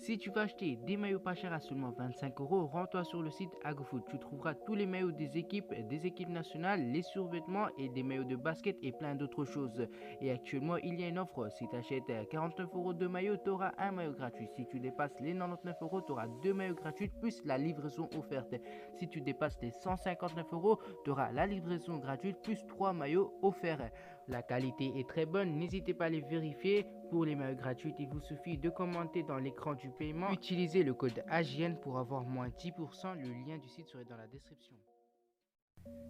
Si tu veux acheter des maillots pas chers à seulement 25 euros, rends-toi sur le site AgoFoot. Tu trouveras tous les maillots des équipes nationales, les survêtements et des maillots de basket et plein d'autres choses. Et actuellement, il y a une offre. Si tu achètes 49 euros de maillot, tu auras un maillot gratuit. Si tu dépasses les 99 euros, tu auras deux maillots gratuits plus la livraison offerte. Si tu dépasses les 159 euros, tu auras la livraison gratuite plus 3 maillots offerts. La qualité est très bonne, n'hésitez pas à les vérifier. Pour les maillots gratuits, il vous suffit de commenter dans l'écran du paiement. Utilisez le code AGN pour avoir moins 10%. Le lien du site serait dans la description.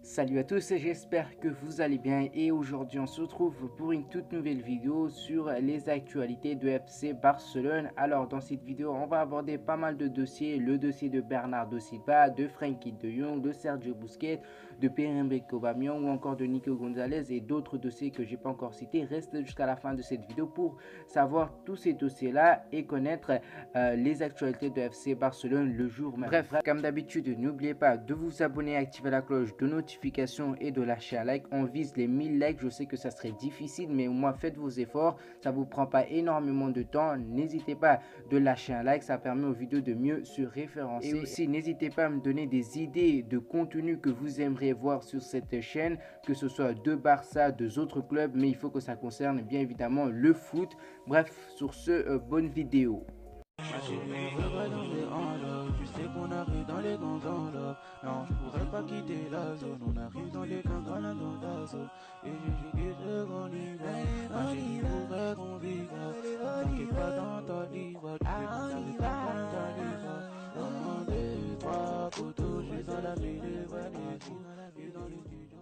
Salut à tous, j'espère que vous allez bien et aujourd'hui on se retrouve pour une toute nouvelle vidéo sur les actualités de FC Barcelone. Alors dans cette vidéo on va aborder pas mal de dossiers, le dossier de Bernardo Silva, de Frenkie de Jong, de Sergio Busquets, de Pierre-Emerick Aubameyang ou encore de Nico Gonzalez et d'autres dossiers que j'ai pas encore cités. Restez jusqu'à la fin de cette vidéo pour savoir tous ces dossiers là et connaître les actualités de FC Barcelone le jour même. Bref, comme d'habitude n'oubliez pas de vous abonner et activer la cloche de notification et de lâcher un like. On vise les 1000 likes, je sais que ça serait difficile mais au moins faites vos efforts, ça vous prend pas énormément de temps. N'hésitez pas de lâcher un like, ça permet aux vidéos de mieux se référencer. Et aussi n'hésitez pas à me donner des idées de contenu que vous aimeriez voir sur cette chaîne, que ce soit de Barça, de autres clubs, mais il faut que ça concerne bien évidemment le foot. Bref, sur ce, bonne vidéo. Tu sais qu'on arrive dans les gonzolos. Non, je pourrais pas quitter la zone. On arrive dans les cangalas dans la zone. Et je quitte qu'on y va. Je pourrais qu'on vive. T'inquiète pas dans ta livre. Tu fais mon pas dans ta livre. Un, deux, trois poteaux. Je suis dans la mêlée. Ouais, dans les studios.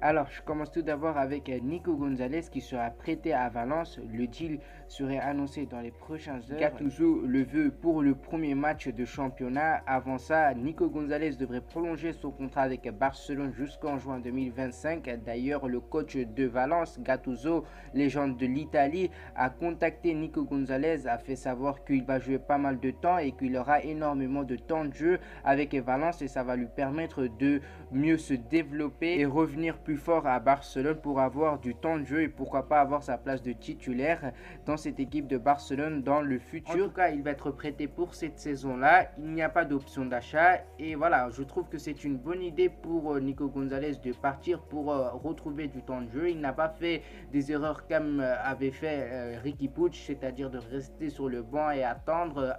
Alors, je commence tout d'abord avec Nico Gonzalez qui sera prêté à Valence. Le deal serait annoncé dans les prochaines heures. Gattuso le veut pour le premier match de championnat. Avant ça, Nico Gonzalez devrait prolonger son contrat avec Barcelone jusqu'en juin 2025. D'ailleurs, le coach de Valence, Gattuso, légende de l'Italie, a contacté Nico Gonzalez, a fait savoir qu'il va jouer pas mal de temps et qu'il aura énormément de temps de jeu avec Valence et ça va lui permettre de mieux se développer et revenir plus fort à Barcelone pour avoir du temps de jeu et pourquoi pas avoir sa place de titulaire dans cette équipe de Barcelone dans le futur. En tout cas, il va être prêté pour cette saison-là. Il n'y a pas d'option d'achat et voilà, je trouve que c'est une bonne idée pour Nico Gonzalez de partir pour retrouver du temps de jeu. Il n'a pas fait des erreurs comme avait fait Riqui Puig, c'est-à-dire de rester sur le banc et attendre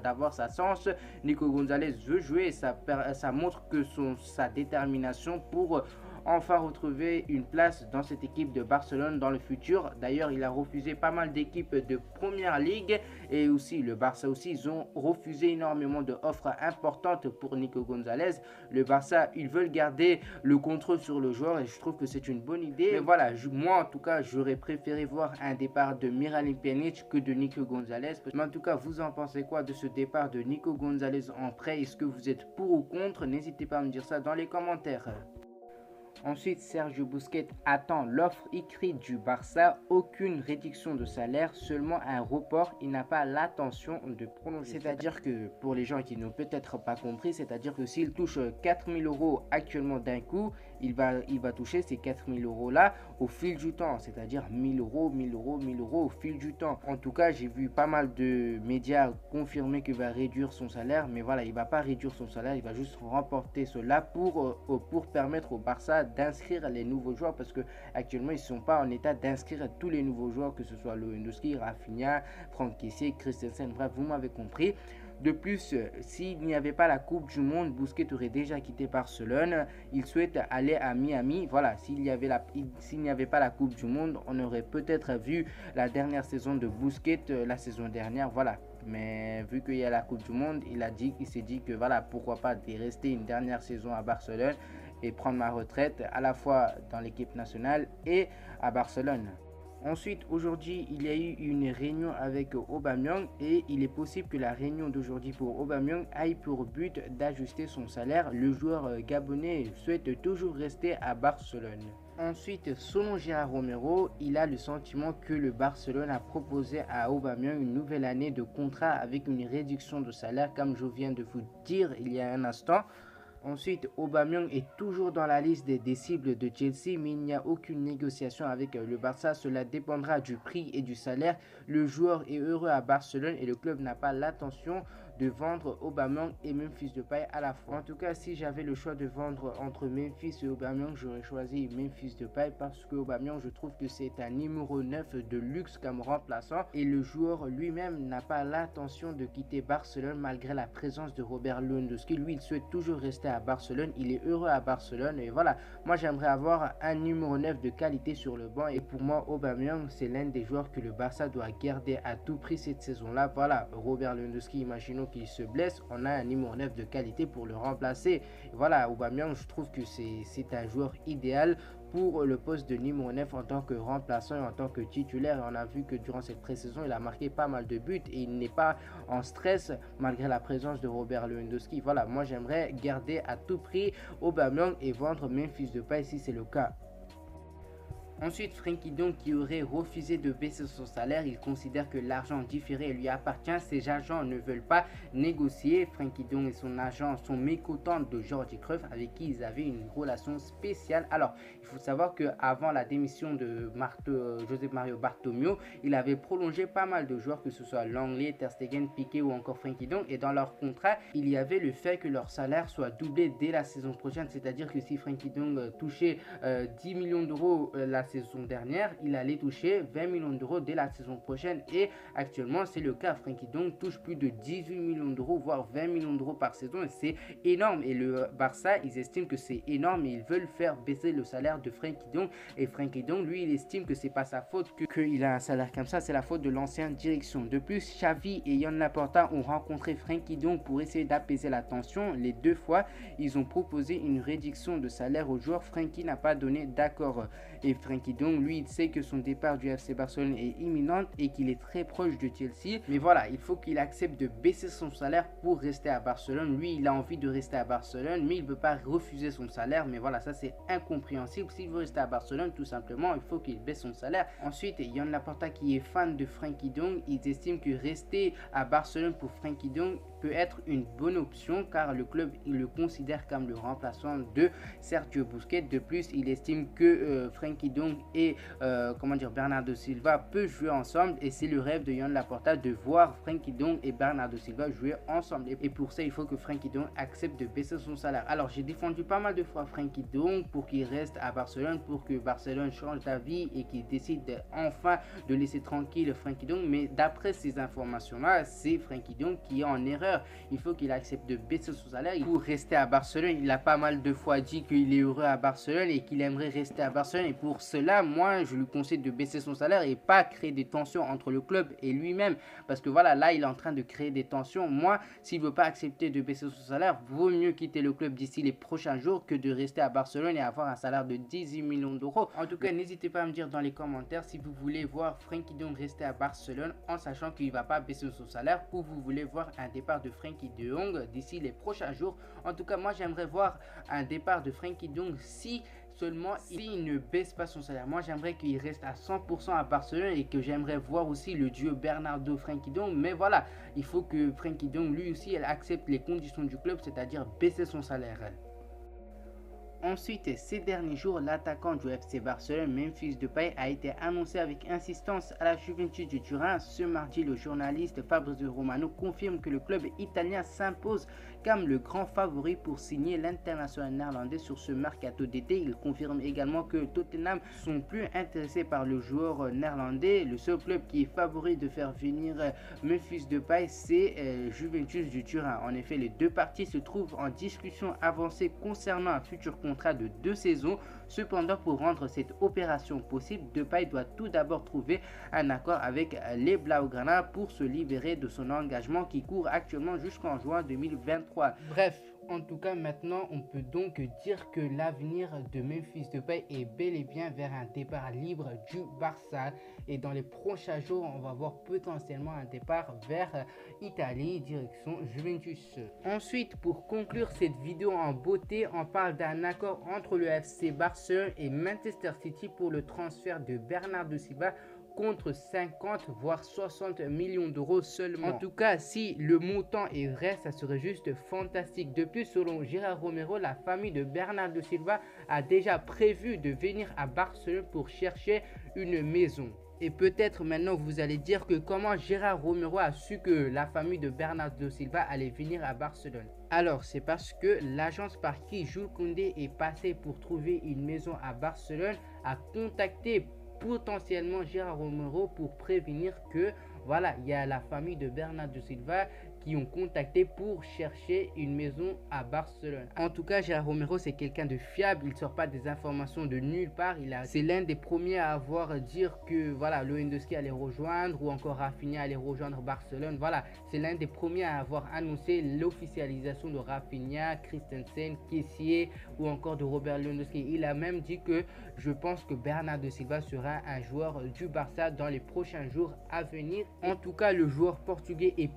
d'avoir sa chance. Nico Gonzalez veut jouer et ça montre que sa détermination pour enfin retrouver une place dans cette équipe de Barcelone dans le futur. D'ailleurs, il a refusé pas mal d'équipes de première ligue et aussi le Barça aussi, ils ont refusé énormément d'offres importantes pour Nico Gonzalez. Le Barça, ils veulent garder le contrôle sur le joueur et je trouve que c'est une bonne idée. Mais voilà, moi en tout cas, j'aurais préféré voir un départ de Miralem Pjanic que de Nico Gonzalez. Mais en tout cas, vous en pensez quoi de ce départ de Nico Gonzalez en prêt? Est-ce que vous êtes pour ou contre? N'hésitez pas à me dire ça dans les commentaires. Ensuite, Sergio Busquets attend l'offre écrite du Barça, aucune réduction de salaire, seulement un report. Il n'a pas l'intention de prolonger. C'est-à-dire que, pour les gens qui n'ont peut-être pas compris, c'est-à-dire que s'il touche 4 000 euros actuellement d'un coup, il va toucher ces 4 000 euros là au fil du temps, c'est-à-dire 1000 euros, 1000 euros, 1000 euros au fil du temps. En tout cas, j'ai vu pas mal de médias confirmer qu'il va réduire son salaire, mais voilà, il va pas réduire son salaire, il va juste remporter cela pour permettre au Barça d'inscrire les nouveaux joueurs parce que actuellement ils sont pas en état d'inscrire tous les nouveaux joueurs, que ce soit Lewandowski, Rafinha, Franck Kessié, Christensen, bref, vous m'avez compris. De plus, s'il n'y avait pas la Coupe du Monde, Busquets aurait déjà quitté Barcelone. Il souhaite aller à Miami. Voilà, s'il n'y avait pas la Coupe du Monde, on aurait peut-être vu la dernière saison de Busquets la saison dernière. Voilà. Mais vu qu'il y a la Coupe du Monde, il s'est dit que voilà, pourquoi pas de rester une dernière saison à Barcelone et prendre ma retraite à la fois dans l'équipe nationale et à Barcelone. Ensuite, aujourd'hui, il y a eu une réunion avec Aubameyang et il est possible que la réunion d'aujourd'hui pour Aubameyang aille pour but d'ajuster son salaire. Le joueur gabonais souhaite toujours rester à Barcelone. Ensuite, selon Gérard Romero, il a le sentiment que le Barcelone a proposé à Aubameyang une nouvelle année de contrat avec une réduction de salaire, comme je viens de vous dire il y a un instant. Ensuite, Aubameyang est toujours dans la liste des cibles de Chelsea, mais il n'y a aucune négociation avec le Barça. Cela dépendra du prix et du salaire. Le joueur est heureux à Barcelone et le club n'a pas l'intention de vendre Aubameyang et Memphis Depay à la fois. En tout cas, si j'avais le choix de vendre entre Memphis et Aubameyang, j'aurais choisi Memphis Depay parce que Aubameyang, je trouve que c'est un numéro 9 de luxe comme remplaçant et le joueur lui-même n'a pas l'intention de quitter Barcelone malgré la présence de Robert Lewandowski. Lui, il souhaite toujours rester à Barcelone, il est heureux à Barcelone et voilà, moi j'aimerais avoir un numéro 9 de qualité sur le banc et pour moi Aubameyang c'est l'un des joueurs que le Barça doit garder à tout prix cette saison-là. Voilà, Robert Lewandowski, imaginons qu'il se blesse, on a un numéro 9 de qualité pour le remplacer. Voilà, Aubameyang, je trouve que c'est un joueur idéal pour le poste de numéro 9 en tant que remplaçant et en tant que titulaire. Et on a vu que durant cette pré-saison, il a marqué pas mal de buts et il n'est pas en stress malgré la présence de Robert Lewandowski. Voilà, moi j'aimerais garder à tout prix Aubameyang et vendre Memphis Depay si c'est le cas. Ensuite, Frenkie de Jong qui aurait refusé de baisser son salaire, il considère que l'argent différé lui appartient. Ses agents ne veulent pas négocier. Frenkie de Jong et son agent sont mécontents de Jordi Cruyff avec qui ils avaient une relation spéciale. Alors, il faut savoir qu'avant la démission de José Mario Bartomeu, il avait prolongé pas mal de joueurs, que ce soit Lenglet, Ter Stegen, Piqué ou encore Frenkie de Jong. Et dans leur contrat, il y avait le fait que leur salaire soit doublé dès la saison prochaine. C'est-à-dire que si Frenkie de Jong touchait 10 millions d'euros la saison dernière, il allait toucher 20 millions d'euros dès la saison prochaine et actuellement c'est le cas. Frenkie de Jong touche plus de 18 millions d'euros voire 20 millions d'euros par saison et c'est énorme et le Barça ils estiment que c'est énorme et ils veulent faire baisser le salaire de Frenkie de Jong et Frenkie de Jong lui il estime que c'est pas sa faute qu'il a un salaire comme ça, c'est la faute de l'ancienne direction. De plus, Xavi et Joan Laporta ont rencontré Frenkie de Jong pour essayer d'apaiser la tension. Les deux fois ils ont proposé une réduction de salaire aux joueurs. Frenkie n'a pas donné d'accord et Frenkie de Jong, lui, il sait que son départ du FC Barcelone est imminent et qu'il est très proche de Chelsea. Mais voilà, il faut qu'il accepte de baisser son salaire pour rester à Barcelone. Lui, il a envie de rester à Barcelone, mais il ne veut pas refuser son salaire. Mais voilà, ça c'est incompréhensible. S'il veut rester à Barcelone, tout simplement, il faut qu'il baisse son salaire. Ensuite, Joan Laporta qui est fan de Frenkie de Jong, il estime que rester à Barcelone pour Frenkie de Jong peut être une bonne option car le club il le considère comme le remplaçant de Sergio Busquets. De plus, il estime que Frenkie de Jong et Bernardo Silva peuvent jouer ensemble et c'est le rêve de Joan Laporta de voir Frenkie de Jong et Bernardo Silva jouer ensemble et pour ça il faut que Frenkie de Jong accepte de baisser son salaire. Alors j'ai défendu pas mal de fois Frenkie de Jong pour qu'il reste à Barcelone, pour que Barcelone change d'avis et qu'il décide enfin de laisser tranquille Frenkie de Jong, mais d'après ces informations là c'est Frenkie de Jong qui est en erreur. Il faut qu'il accepte de baisser son salaire pour rester à Barcelone. Il a pas mal de fois dit qu'il est heureux à Barcelone et qu'il aimerait rester à Barcelone et pour cela moi je lui conseille de baisser son salaire et pas créer des tensions entre le club et lui-même parce que voilà, là il est en train de créer des tensions. Moi, s'il veut pas accepter de baisser son salaire, vaut mieux quitter le club d'ici les prochains jours que de rester à Barcelone et avoir un salaire de 18 millions d'euros. En tout cas, n'hésitez pas à me dire dans les commentaires si vous voulez voir Frenkie de Jong rester à Barcelone en sachant qu'il va pas baisser son salaire ou vous voulez voir un départ de Frenkie de Jong d'ici les prochains jours. En tout cas, moi j'aimerais voir un départ de Frenkie de Jong seulement s'il ne baisse pas son salaire. Moi j'aimerais qu'il reste à 100% à Barcelone et que j'aimerais voir aussi le duo Bernardo-Frenkie de Jong. Mais voilà, il faut que Frenkie de Jong lui aussi elle accepte les conditions du club, c'est-à-dire baisser son salaire. Ensuite, ces derniers jours, l'attaquant du FC Barcelone, Memphis Depay, a été annoncé avec insistance à la Juventus de Turin. Ce mardi, le journaliste Fabrizio Romano confirme que le club italien s'impose comme le grand favori pour signer l'international néerlandais sur ce mercato d'été. Il confirme également que Tottenham sont plus intéressés par le joueur néerlandais. Le seul club qui est favori de faire venir Memphis Depay, c'est Juventus de Turin. En effet, les deux parties se trouvent en discussion avancée concernant un futur contrat de 2 saisons. Cependant, pour rendre cette opération possible, Depay doit tout d'abord trouver un accord avec les Blaugrana pour se libérer de son engagement qui court actuellement jusqu'en juin 2023. Bref, en tout cas, maintenant, on peut donc dire que l'avenir de Memphis Depay est bel et bien vers un départ libre du Barça. Et dans les prochains jours, on va voir potentiellement un départ vers Italie, direction Juventus. Ensuite, pour conclure cette vidéo en beauté, on parle d'un accord entre le FC Barcelone et Manchester City pour le transfert de Bernardo Silva contre 50 voire 60 millions d'euros seulement. En tout cas, si le montant est vrai, ça serait juste fantastique. De plus, selon Gérard Romero, la famille de Bernardo Silva a déjà prévu de venir à Barcelone pour chercher une maison. Et peut-être maintenant vous allez dire que comment Gérard Romero a su que la famille de Bernardo Silva allait venir à Barcelone. Alors c'est parce que l'agence par qui Jules Koundé est passé pour trouver une maison à Barcelone a contacté potentiellement Gérard Romero pour prévenir que voilà, il y a la famille de Bernardo Silva qui ont contacté pour chercher une maison à Barcelone. En tout cas, Gérard Romero, c'est quelqu'un de fiable. Il ne sort pas des informations de nulle part. C'est l'un des premiers à avoir dire que voilà, Lewandowski allait rejoindre ou encore Rafinha allait rejoindre Barcelone. Voilà, c'est l'un des premiers à avoir annoncé l'officialisation de Rafinha, Christensen, Kessié ou encore de Robert Lewandowski. Il a même dit que je pense que Bernardo Silva sera un joueur du Barça dans les prochains jours à venir. En tout cas, le joueur portugais est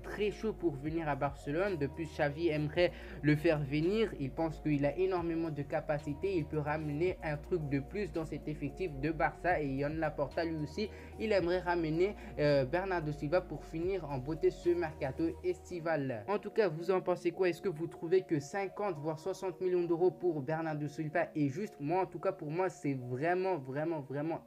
très chaud pour venir à Barcelone. De plus, Xavi aimerait le faire venir. Il pense qu'il a énormément de capacités. Il peut ramener un truc de plus dans cet effectif de Barça. Et Joan Laporta, lui aussi, il aimerait ramener Bernardo Silva pour finir en beauté ce mercato estival. En tout cas, vous en pensez quoi? Est-ce que vous trouvez que 50 voire 60 millions d'euros pour Bernardo Silva est juste? Moi, en tout cas, pour moi, c'est vraiment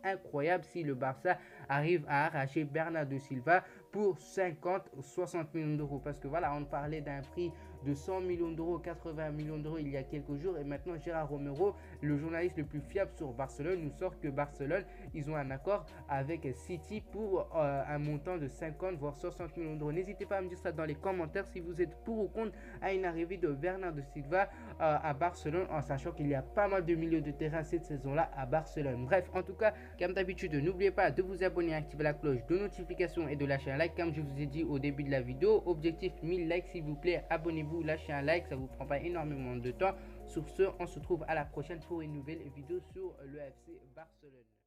incroyable si le Barça arrive à arracher Bernardo Silva pour 50 ou 60 millions d'euros, parce que voilà, on parlait d'un prix de 100 millions d'euros, 80 millions d'euros il y a quelques jours, et maintenant Gérard Romero, le journaliste le plus fiable sur Barcelone, nous sort que Barcelone, ils ont un accord avec City pour un montant de 50 voire 60 millions d'euros. N'hésitez pas à me dire ça dans les commentaires si vous êtes pour ou contre à une arrivée de Bernardo Silva à Barcelone, en sachant qu'il y a pas mal de milieux de terrain cette saison-là à Barcelone. Bref, en tout cas, comme d'habitude, n'oubliez pas de vous abonner, activer la cloche de notification et de lâcher un like. Comme je vous ai dit au début de la vidéo, objectif 1000 likes, s'il vous plaît, abonnez-vous, lâchez un like, ça vous prend pas énormément de temps. Sur ce, on se retrouve à la prochaine pour une nouvelle vidéo sur le FC Barcelone.